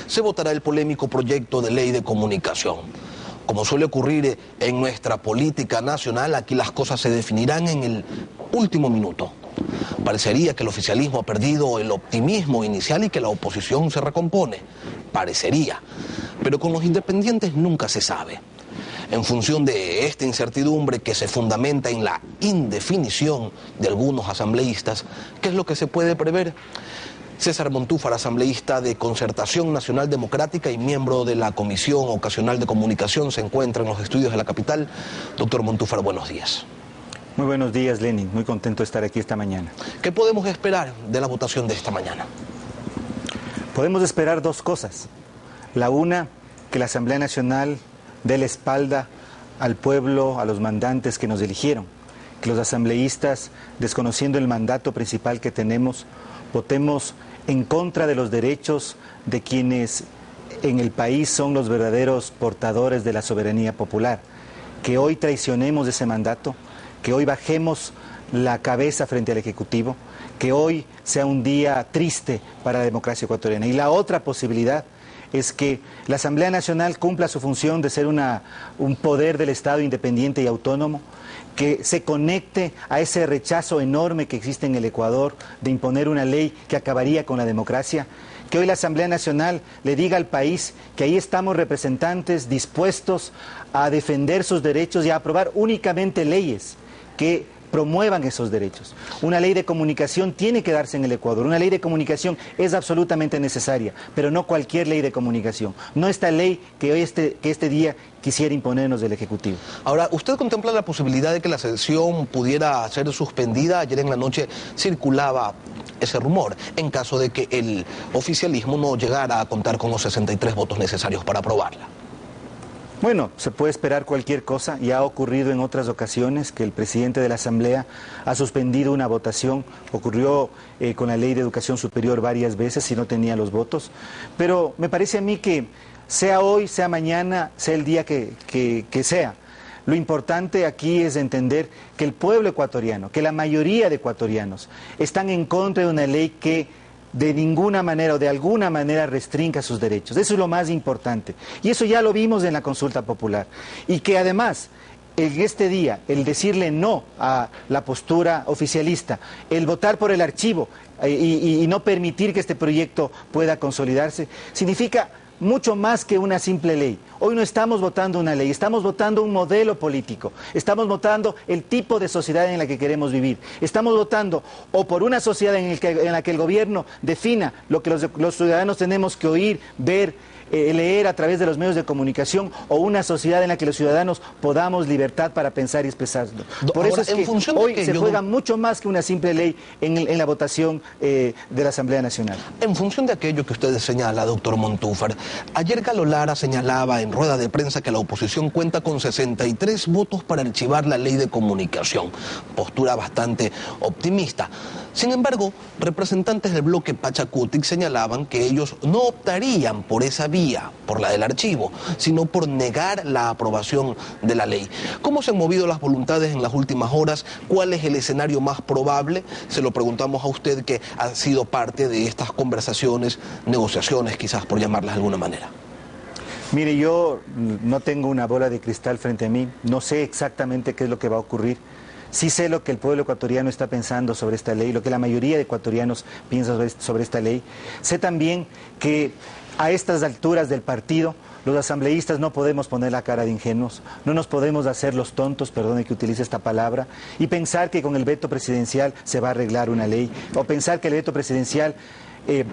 se votará el polémico proyecto de ley de comunicación. Como suele ocurrir en nuestra política nacional, aquí las cosas se definirán en el último minuto. Parecería que el oficialismo ha perdido el optimismo inicial y que la oposición se recompone. Parecería. Pero con los independientes nunca se sabe. En función de esta incertidumbre que se fundamenta en la indefinición de algunos asambleístas, ¿qué es lo que se puede prever? César Montúfar, asambleísta de Concertación Nacional Democrática y miembro de la Comisión Ocasional de Comunicación, se encuentra en los estudios de la capital. Doctor Montúfar, buenos días. Muy buenos días, Lenin. Muy contento de estar aquí esta mañana. ¿Qué podemos esperar de la votación de esta mañana? Podemos esperar dos cosas. La una, que la Asamblea Nacional dé la espalda al pueblo, a los mandantes que nos eligieron. Que los asambleístas, desconociendo el mandato principal que tenemos, votemos en contra de los derechos de quienes en el país son los verdaderos portadores de la soberanía popular. Que hoy traicionemos ese mandato, que hoy bajemos la cabeza frente al Ejecutivo, que hoy sea un día triste para la democracia ecuatoriana. Y la otra posibilidad es que la Asamblea Nacional cumpla su función de ser un poder del Estado independiente y autónomo, que se conecte a ese rechazo enorme que existe en el Ecuador de imponer una ley que acabaría con la democracia, que hoy la Asamblea Nacional le diga al país que ahí estamos representantes dispuestos a defender sus derechos y a aprobar únicamente leyes que promuevan esos derechos. Una ley de comunicación tiene que darse en el Ecuador. Una ley de comunicación es absolutamente necesaria, pero no cualquier ley de comunicación. No esta ley que este día quisiera imponernos del Ejecutivo. Ahora, ¿usted contempla la posibilidad de que la sesión pudiera ser suspendida? Ayer en la noche circulaba ese rumor, en caso de que el oficialismo no llegara a contar con los 63 votos necesarios para aprobarla. Bueno, se puede esperar cualquier cosa. Ya ha ocurrido en otras ocasiones que el presidente de la Asamblea ha suspendido una votación. Ocurrió con la Ley de Educación Superior varias veces y no tenía los votos. Pero me parece a mí que sea hoy, sea mañana, sea el día que sea, lo importante aquí es entender que el pueblo ecuatoriano, que la mayoría de ecuatorianos están en contra de una ley que de ninguna manera o de alguna manera restrinja sus derechos. Eso es lo más importante. Y eso ya lo vimos en la consulta popular. Y que además, en este día, el decirle no a la postura oficialista, el votar por el archivo y no permitir que este proyecto pueda consolidarse, significa mucho más que una simple ley. Hoy no estamos votando una ley, estamos votando un modelo político, estamos votando el tipo de sociedad en la que queremos vivir, estamos votando o por una sociedad en la que el gobierno defina lo que los ciudadanos tenemos que oír, ver, leer a través de los medios de comunicación, o una sociedad en la que los ciudadanos podamos libertad para pensar y expresarlo. Por eso es que hoy se juega mucho más que una simple ley en la votación de la Asamblea Nacional. En función de aquello que usted señala, doctor Montúfar, ayer Galo Lara señalaba en rueda de prensa que la oposición cuenta con 63 votos para archivar la ley de comunicación, postura bastante optimista. Sin embargo, representantes del bloque Pachacutic señalaban que ellos no optarían por esa vía, por la del archivo, sino por negar la aprobación de la ley. ¿Cómo se han movido las voluntades en las últimas horas? ¿Cuál es el escenario más probable? Se lo preguntamos a usted, que ha sido parte de estas conversaciones, negociaciones, quizás por llamarlas de alguna manera. Mire, yo no tengo una bola de cristal frente a mí, no sé exactamente qué es lo que va a ocurrir. Sí sé lo que el pueblo ecuatoriano está pensando sobre esta ley, lo que la mayoría de ecuatorianos piensa sobre esta ley. Sé también que a estas alturas del partido, los asambleístas no podemos poner la cara de ingenuos, no nos podemos hacer los tontos, perdone que utilice esta palabra, y pensar que con el veto presidencial se va a arreglar una ley, o pensar que el veto presidencial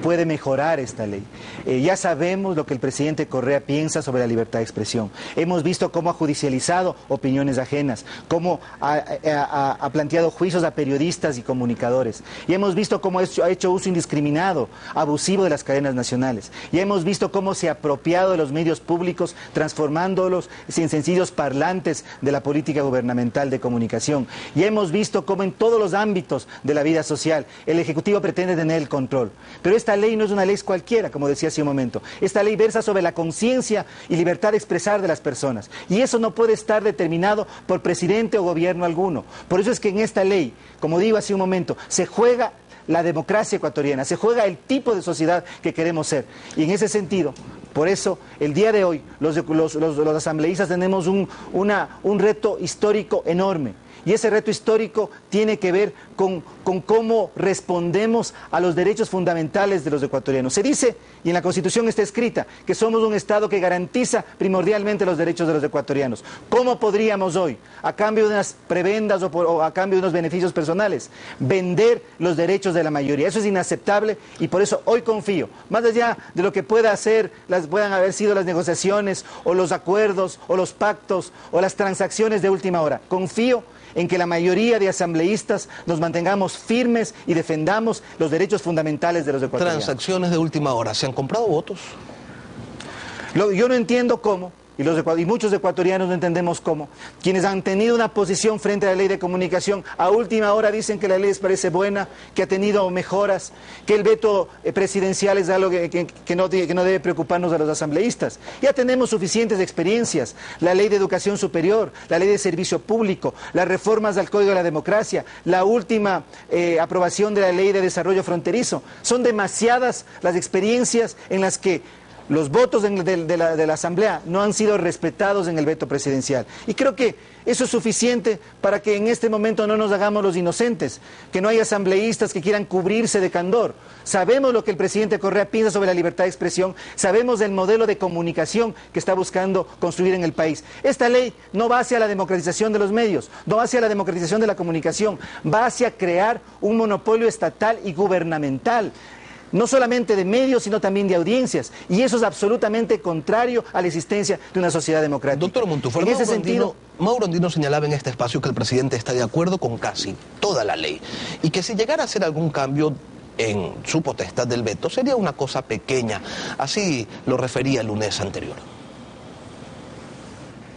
puede mejorar esta ley. Ya sabemos lo que el presidente Correa piensa sobre la libertad de expresión. Hemos visto cómo ha judicializado opiniones ajenas, cómo ha planteado juicios a periodistas y comunicadores. Y hemos visto cómo ha hecho uso indiscriminado, abusivo de las cadenas nacionales. Y hemos visto cómo se ha apropiado de los medios públicos, transformándolos en sencillos parlantes de la política gubernamental de comunicación. Y hemos visto cómo en todos los ámbitos de la vida social el Ejecutivo pretende tener el control. Pero esta ley no es una ley cualquiera, como decía hace un momento. Esta ley versa sobre la conciencia y libertad de expresar de las personas. Y eso no puede estar determinado por presidente o gobierno alguno. Por eso es que en esta ley, como digo hace un momento, se juega la democracia ecuatoriana, se juega el tipo de sociedad que queremos ser. Y en ese sentido, por eso, el día de hoy, los asambleístas tenemos un reto histórico enorme. Y ese reto histórico tiene que ver con cómo respondemos a los derechos fundamentales de los ecuatorianos. Se dice, y en la Constitución está escrita, que somos un Estado que garantiza primordialmente los derechos de los ecuatorianos. ¿Cómo podríamos hoy, a cambio de unas prebendas o a cambio de unos beneficios personales, vender los derechos de la mayoría? Eso es inaceptable y por eso hoy confío, más allá de lo que puedan haber sido las negociaciones o los acuerdos o los pactos o las transacciones de última hora, confío en que la mayoría de asambleístas nos mantengamos firmes y defendamos los derechos fundamentales de los ecuatorianos. Transacciones de última hora, ¿se han comprado votos? Yo no entiendo cómo, y muchos ecuatorianos no entendemos cómo, quienes han tenido una posición frente a la ley de comunicación, a última hora dicen que la ley les parece buena, que ha tenido mejoras, que el veto presidencial es algo que no debe preocuparnos a los asambleístas. Ya tenemos suficientes experiencias, la ley de educación superior, la ley de servicio público, las reformas al Código de la Democracia, la última aprobación de la ley de desarrollo fronterizo. Son demasiadas las experiencias en las que los votos de la Asamblea no han sido respetados en el veto presidencial. Y creo que eso es suficiente para que en este momento no nos hagamos los inocentes, que no hay asambleístas que quieran cubrirse de candor. Sabemos lo que el presidente Correa piensa sobre la libertad de expresión, sabemos el modelo de comunicación que está buscando construir en el país. Esta ley no va hacia la democratización de los medios, no va hacia la democratización de la comunicación, va hacia crear un monopolio estatal y gubernamental. No solamente de medios, sino también de audiencias. Y eso es absolutamente contrario a la existencia de una sociedad democrática. Doctor Montúfar, Mauro Andino señalaba en este espacio que el presidente está de acuerdo con casi toda la ley y que si llegara a hacer algún cambio en su potestad del veto sería una cosa pequeña. Así lo refería el lunes anterior.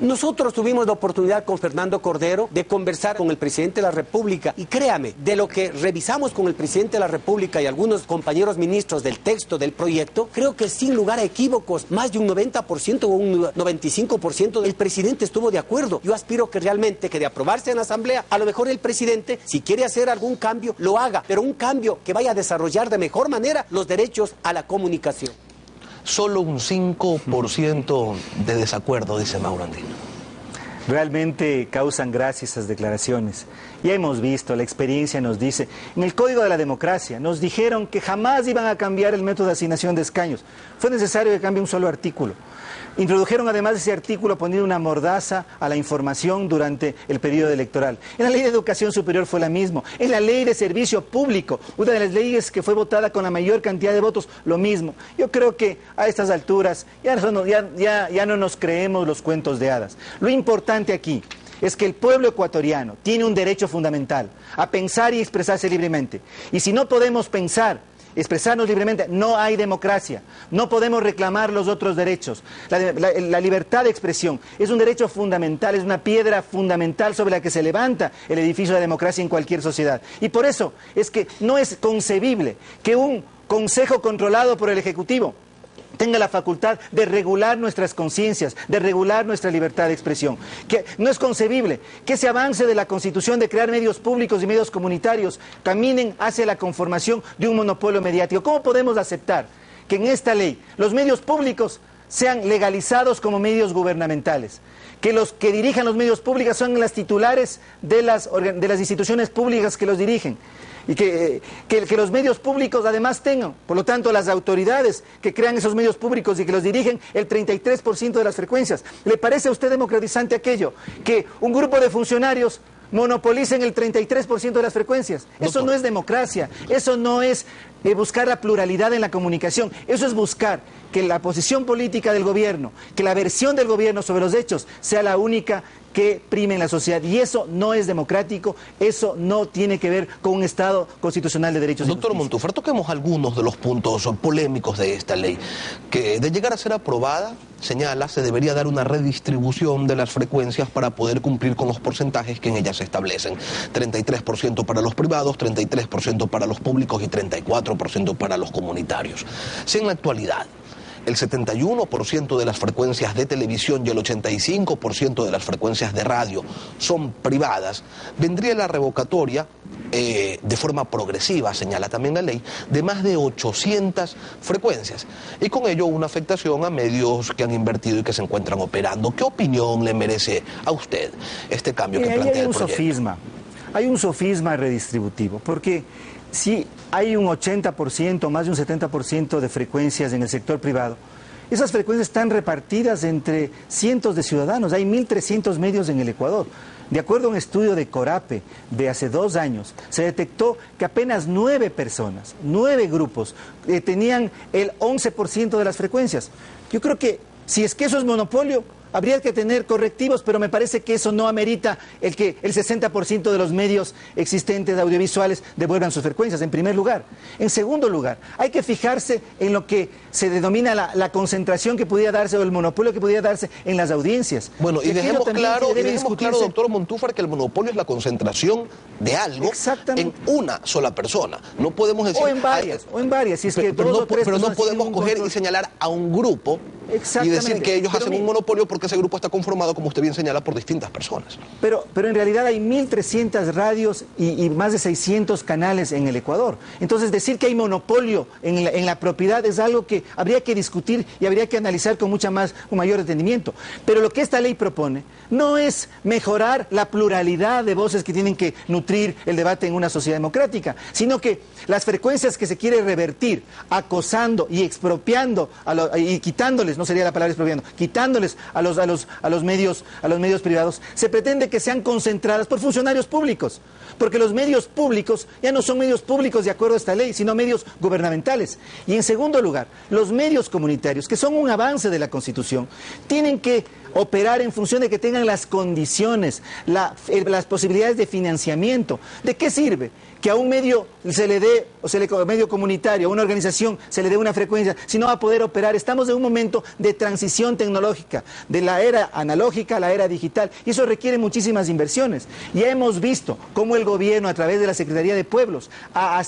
Nosotros tuvimos la oportunidad con Fernando Cordero de conversar con el presidente de la República y créame, de lo que revisamos con el presidente de la República y algunos compañeros ministros del texto del proyecto, creo que sin lugar a equívocos, más de un 90% o un 95% del presidente estuvo de acuerdo. Yo aspiro que realmente, que de aprobarse en la Asamblea, a lo mejor el presidente, si quiere hacer algún cambio, lo haga, pero un cambio que vaya a desarrollar de mejor manera los derechos a la comunicación. Solo un 5% de desacuerdo, dice Mauro Andino. Realmente causan gracia esas declaraciones. Ya hemos visto, la experiencia nos dice, en el Código de la Democracia nos dijeron que jamás iban a cambiar el método de asignación de escaños. Fue necesario que cambie un solo artículo. Introdujeron además ese artículo poniendo una mordaza a la información durante el periodo electoral. En la ley de educación superior fue la misma. En la ley de servicio público, una de las leyes que fue votada con la mayor cantidad de votos, lo mismo. Yo creo que a estas alturas ya no nos creemos los cuentos de hadas. Lo importante aquí es que el pueblo ecuatoriano tiene un derecho fundamental a pensar y expresarse libremente. Y si no podemos expresarnos libremente, no hay democracia, no podemos reclamar los otros derechos. La libertad de expresión es un derecho fundamental, es una piedra fundamental sobre la que se levanta el edificio de la democracia en cualquier sociedad. Y por eso es que no es concebible que un consejo controlado por el Ejecutivo tenga la facultad de regular nuestras conciencias, de regular nuestra libertad de expresión. Que no es concebible que ese avance de la Constitución de crear medios públicos y medios comunitarios caminen hacia la conformación de un monopolio mediático. ¿Cómo podemos aceptar que en esta ley los medios públicos sean legalizados como medios gubernamentales? Que los que dirijan los medios públicos son las titulares de las instituciones públicas que los dirigen. Y que los medios públicos además tengan, por lo tanto, las autoridades que crean esos medios públicos y que los dirigen el 33% de las frecuencias. ¿Le parece a usted democratizante aquello? Que un grupo de funcionarios monopolicen el 33% de las frecuencias. Eso no es democracia, eso no es buscar la pluralidad en la comunicación, eso es buscar que la posición política del gobierno, que la versión del gobierno sobre los hechos sea la única que prime en la sociedad, y eso no es democrático, eso no tiene que ver con un Estado constitucional de derechos. Doctor Montúfar, toquemos algunos de los puntos polémicos de esta ley, que de llegar a ser aprobada, señala, se debería dar una redistribución de las frecuencias para poder cumplir con los porcentajes que en ellas se establecen. 33% para los privados, 33% para los públicos y 34% para los comunitarios. Si en la actualidad el 71% de las frecuencias de televisión y el 85% de las frecuencias de radio son privadas, vendría la revocatoria de forma progresiva, señala también la ley, de más de 800 frecuencias. Y con ello una afectación a medios que han invertido y que se encuentran operando. ¿Qué opinión le merece a usted este cambio que plantea el proyecto? Hay un sofisma redistributivo, porque si hay un 80%, más de un 70% de frecuencias en el sector privado, esas frecuencias están repartidas entre cientos de ciudadanos. Hay 1.300 medios en el Ecuador. De acuerdo a un estudio de Corape de hace 2 años, se detectó que apenas 9 personas, 9 grupos, tenían el 11% de las frecuencias. Yo creo que si es que eso es monopolio, habría que tener correctivos, pero me parece que eso no amerita el que el 60% de los medios existentes audiovisuales devuelvan sus frecuencias, en primer lugar. En segundo lugar, hay que fijarse en lo que se denomina la concentración que pudiera darse o el monopolio que pudiera darse en las audiencias. Bueno, y dejemos claro, doctor Montúfar, que el monopolio es la concentración de algo en una sola persona. No podemos decir... O en varias, si es que pero no podemos coger y señalar a un grupo y decir que ellos hacen un monopolio porque ese grupo está conformado, como usted bien señala, por distintas personas. Pero en realidad hay 1.300 radios y más de 600 canales en el Ecuador. Entonces decir que hay monopolio en la propiedad es algo que habría que discutir y habría que analizar con un mayor detenimiento. Pero lo que esta ley propone no es mejorar la pluralidad de voces que tienen que nutrir el debate en una sociedad democrática, sino que las frecuencias que se quiere revertir, acosando y expropiando y quitándoles, no sería la palabra expropiando, quitándoles a los medios privados, se pretende que sean concentradas por funcionarios públicos, porque los medios públicos ya no son medios públicos de acuerdo a esta ley, sino medios gubernamentales. Y en segundo lugar, los medios comunitarios, que son un avance de la Constitución, tienen que operar en función de que tengan las condiciones, las posibilidades de financiamiento. ¿De qué sirve que a un medio medio comunitario, a una organización se le dé una frecuencia, si no va a poder operar? Estamos en un momento de transición tecnológica, de la era analógica a la era digital, y eso requiere muchísimas inversiones. Ya hemos visto cómo el gobierno, a través de la Secretaría de Pueblos, ha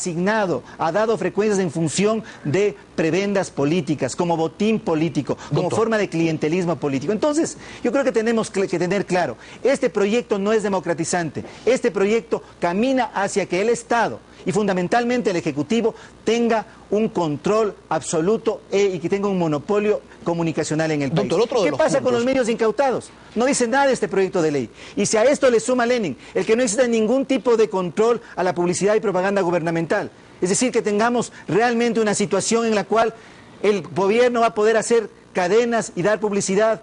dado frecuencias en función de prebendas políticas, como botín político, como forma de clientelismo político. Entonces, yo creo que tenemos que tener claro, este proyecto no es democratizante, este proyecto camina hacia que el Estado y fundamentalmente el Ejecutivo tenga un control absoluto y que tenga un monopolio comunicacional en el país. ¿Qué pasa con los medios incautados? No dice nada de este proyecto de ley. Y si a esto le suma Lenin, el que no exista ningún tipo de control a la publicidad y propaganda gubernamental, es decir, que tengamos realmente una situación en la cual el gobierno va a poder hacer cadenas y dar publicidad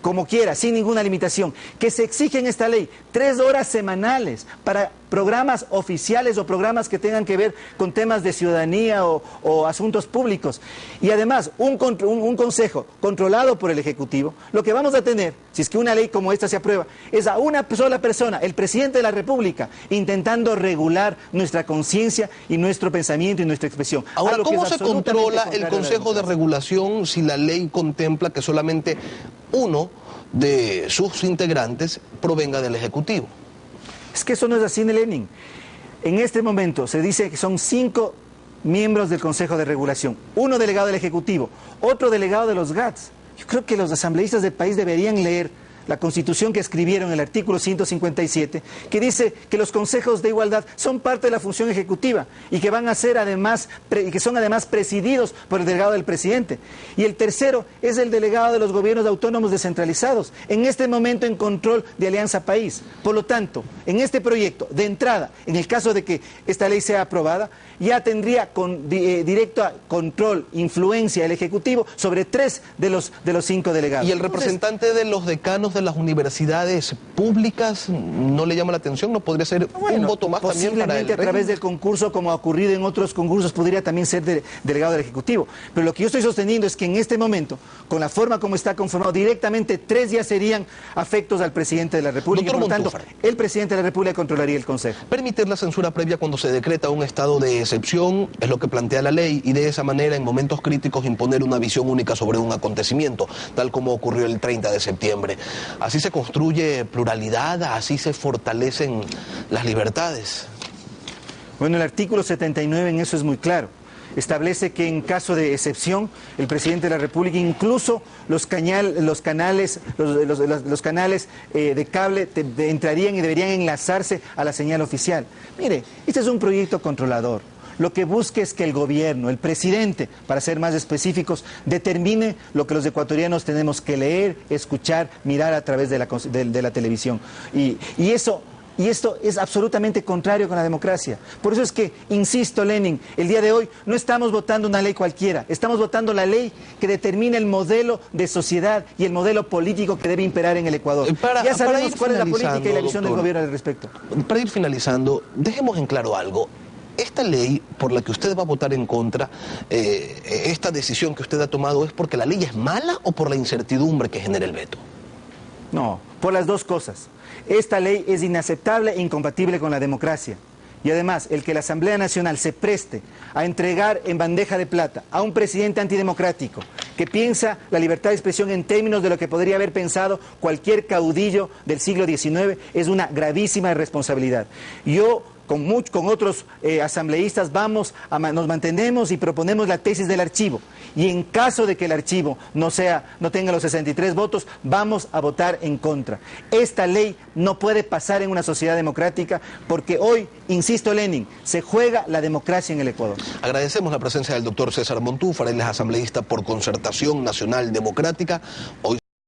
como quiera, sin ninguna limitación, que se exige en esta ley 3 horas semanales para programas oficiales o programas que tengan que ver con temas de ciudadanía o asuntos públicos. Y además, un consejo controlado por el Ejecutivo. Lo que vamos a tener, si es que una ley como esta se aprueba, es a una sola persona, el presidente de la República, intentando regular nuestra conciencia y nuestro pensamiento y nuestra expresión. Ahora, ¿cómo se controla el Consejo de Regulación si la ley contempla que solamente uno de sus integrantes provenga del Ejecutivo? Es que eso no es así, Lenin. En este momento se dice que son 5 miembros del Consejo de Regulación, 1 delegado del Ejecutivo, otro delegado de los GATS. Yo creo que los asambleístas del país deberían leer la Constitución que escribieron en el artículo 157, que dice que los consejos de igualdad son parte de la función ejecutiva y que van a ser además, que son además presididos por el delegado del presidente. Y el tercero es el delegado de los gobiernos autónomos descentralizados, en este momento en control de Alianza País. Por lo tanto, en este proyecto, de entrada, en el caso de que esta ley sea aprobada, ya tendría directo control, influencia el Ejecutivo sobre 3 de los 5 delegados. ¿Y el representante de los decanos de las universidades públicas no le llama la atención? ¿No podría ser un voto más también para él? A través del concurso, como ha ocurrido en otros concursos, podría también ser delegado del Ejecutivo. Pero lo que yo estoy sosteniendo es que en este momento, con la forma como está conformado, directamente 3 ya serían afectos al presidente de la República. Por lo tanto, el presidente de la República controlaría el Consejo. Permitir la censura previa cuando se decreta un estado de excepción es lo que plantea la ley, y de esa manera en momentos críticos imponer una visión única sobre un acontecimiento, tal como ocurrió el 30 de septiembre. Así se construye pluralidad, así se fortalecen las libertades. Bueno, el artículo 79 en eso es muy claro. establece que en caso de excepción, el presidente de la República, incluso los canales de cable entrarían y deberían enlazarse a la señal oficial. Mire, este es un proyecto controlador. Lo que busca es que el gobierno, el presidente, para ser más específicos, determine lo que los ecuatorianos tenemos que leer, escuchar, mirar a través de la televisión. Y esto es absolutamente contrario con la democracia. Por eso es que, insisto, Lenin, el día de hoy no estamos votando una ley cualquiera, estamos votando la ley que determina el modelo de sociedad y el modelo político que debe imperar en el Ecuador. Ya sabemos cuál es la política y la visión del gobierno al respecto. Para ir finalizando, dejemos en claro algo. Esta ley por la que usted va a votar en contra, esta decisión que usted ha tomado, ¿es porque la ley es mala o por la incertidumbre que genera el veto? No, por las dos cosas. Esta ley es inaceptable e incompatible con la democracia. Y además, el que la Asamblea Nacional se preste a entregar en bandeja de plata a un presidente antidemocrático que piensa la libertad de expresión en términos de lo que podría haber pensado cualquier caudillo del siglo XIX es una gravísima irresponsabilidad. Yo, con otros asambleístas, nos mantenemos y proponemos la tesis del archivo. Y en caso de que el archivo no tenga los 63 votos, vamos a votar en contra. Esta ley no puede pasar en una sociedad democrática porque hoy, insisto, Lenin, se juega la democracia en el Ecuador. Agradecemos la presencia del doctor César Montúfar, él es asambleísta por Concertación Nacional Democrática. Hoy